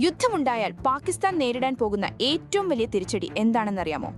യുദ്ധമുണ്ടായാൽ പാകിസ്ഥാൻ നേരിടാൻ പോകുന്ന ഏറ്റവും വലിയ തിരിച്ചടി എന്താണെന്നറിയാമോ?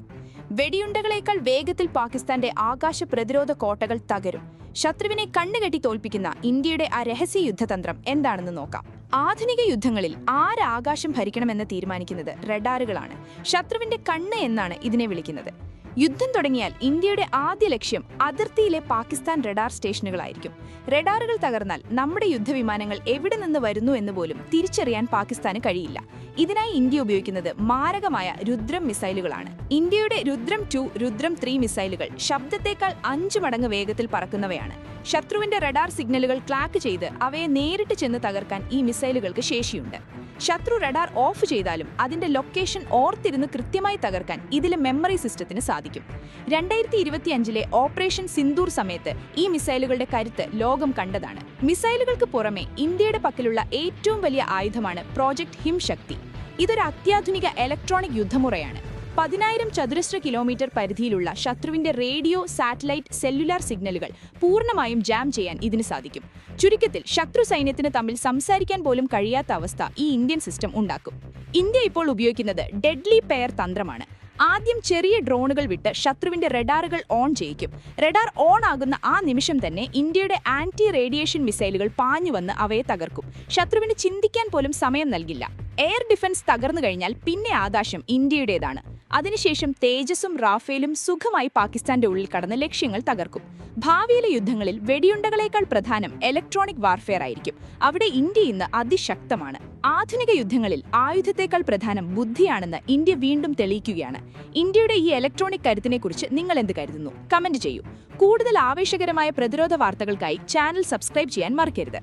വെടിയുണ്ടകളേക്കാൾ വേഗത്തിൽ പാകിസ്ഥാന്റെ ആകാശ പ്രതിരോധ കോട്ടകൾ തകരും. ശത്രുവിനെ കണ്ണുകെട്ടി തോൽപ്പിക്കുന്ന ഇന്ത്യയുടെ ആ രഹസ്യ യുദ്ധതന്ത്രം എന്താണെന്ന് നോക്കാം. ആധുനിക യുദ്ധങ്ങളിൽ ആര് ആകാശം ഭരിക്കണമെന്ന് തീരുമാനിക്കുന്നത് റഡാറുകളാണ്. ശത്രുവിന്റെ കണ്ണ് എന്നാണ് ഇതിനെ വിളിക്കുന്നത്. യുദ്ധം തുടങ്ങിയാൽ ഇന്ത്യയുടെ ആദ്യ ലക്ഷ്യം അതിർത്തിയിലെ പാകിസ്ഥാൻ റഡാർ സ്റ്റേഷനുകളായിരിക്കും. റഡാറുകൾ തകർന്നാൽ നമ്മുടെ യുദ്ധവിമാനങ്ങൾ എവിടെ നിന്ന് വരുന്നു എന്ന് പോലും തിരിച്ചറിയാൻ പാകിസ്ഥാന് കഴിയില്ല. ഇതിനായി ഇന്ത്യ ഉപയോഗിക്കുന്നത് മാരകമായ രുദ്രം മിസൈലുകളാണ്. ഇന്ത്യയുടെ രുദ്രം 2, രുദ്രം 3 മിസൈലുകൾ ശബ്ദത്തേക്കാൾ 5 മടങ്ങ് വേഗത്തിൽ പറക്കുന്നവയാണ്. ശത്രുവിന്റെ റഡാർ സിഗ്നലുകൾ ക്ലാക്ക് ചെയ്ത് അവയെ നേരിട്ട് ചെന്ന് തകർക്കാൻ ഈ മിസൈലുകൾക്ക് ശേഷിയുണ്ട്. ശത്രു റഡാർ ഓഫ് ചെയ്താലും അതിന്റെ ലൊക്കേഷൻ ഓർത്തിരുന്ന് കൃത്യമായി തകർക്കാൻ ഇതിലെ മെമ്മറി സിസ്റ്റത്തിന് സാധിക്കും. 2025 ഓപ്പറേഷൻ സിന്ദൂർ സമയത്ത് ഈ മിസൈലുകളുടെ കരുത്ത് ലോകം കണ്ടതാണ്. മിസൈലുകൾക്ക് പുറമെ ഇന്ത്യയുടെ പക്കലുള്ള ഏറ്റവും വലിയ ആയുധമാണ് പ്രോജക്ട് ഹിംശക്തി. ഇതൊരു അത്യാധുനിക ഇലക്ട്രോണിക് യുദ്ധമുറയാണ്. 10,000 ചതുരശ്ര കിലോമീറ്റർ പരിധിയിലുള്ള ശത്രുവിന്റെ റേഡിയോ, സാറ്റലൈറ്റ്, സെല്ലുലാർ സിഗ്നലുകൾ പൂർണ്ണമായും ജാം ചെയ്യാൻ ഇതിന് സാധിക്കും. ചുരുക്കത്തിൽ ശത്രു സൈന്യത്തിന് തമ്മിൽ സംസാരിക്കാൻ പോലും കഴിയാത്ത അവസ്ഥ ഈ ഇന്ത്യൻ സിസ്റ്റം ഉണ്ടാക്കും. ഇന്ത്യ ഇപ്പോൾ ഉപയോഗിക്കുന്നത് ഡെഡ്ലി പെയർ തന്ത്രമാണ്. ആദ്യം ചെറിയ ഡ്രോണുകൾ വിട്ട് ശത്രുവിന്റെ റഡാറുകൾ ഓൺ ചെയ്യിക്കും. റഡാർ ഓൺ ആകുന്ന ആ നിമിഷം തന്നെ ഇന്ത്യയുടെ ആന്റി റേഡിയേഷൻ മിസൈലുകൾ പാഞ്ഞുവന്ന് അവയെ തകർക്കും. ശത്രുവിന് ചിന്തിക്കാൻ പോലും സമയം നൽകില്ല. എയർ ഡിഫൻസ് തകർന്നു കഴിഞ്ഞാൽ പിന്നെ ആകാശം ഇന്ത്യയുടേതാണ്. അതിനുശേഷം തേജസും റാഫേലും സുഖമായി പാകിസ്ഥാന്റെ ഉള്ളിൽ കടന്ന് ലക്ഷ്യങ്ങൾ തകർക്കും. ഭാവിയിലെ യുദ്ധങ്ങളിൽ വെടിയുണ്ടകളേക്കാൾ പ്രധാനം ഇലക്ട്രോണിക് വാർഫെയർ ആയിരിക്കും. അവിടെ ഇന്ത്യ ഇന്ന് അതിശക്തമാണ്. ആധുനിക യുദ്ധങ്ങളിൽ ആയുധത്തേക്കാൾ പ്രധാനം ബുദ്ധിയാണെന്ന് ഇന്ത്യ വീണ്ടും തെളിയിക്കുകയാണ്. ഇന്ത്യയുടെ ഈ ഇലക്ട്രോണിക് കരുത്തിനെക്കുറിച്ച് നിങ്ങൾ എന്ത് കരുതുന്നു? കമന്റ് ചെയ്യൂ. കൂടുതൽ ആവേശകരമായ പ്രതിരോധ വാർത്തകൾക്കായി ചാനൽ സബ്സ്ക്രൈബ് ചെയ്യാൻ മറക്കരുത്.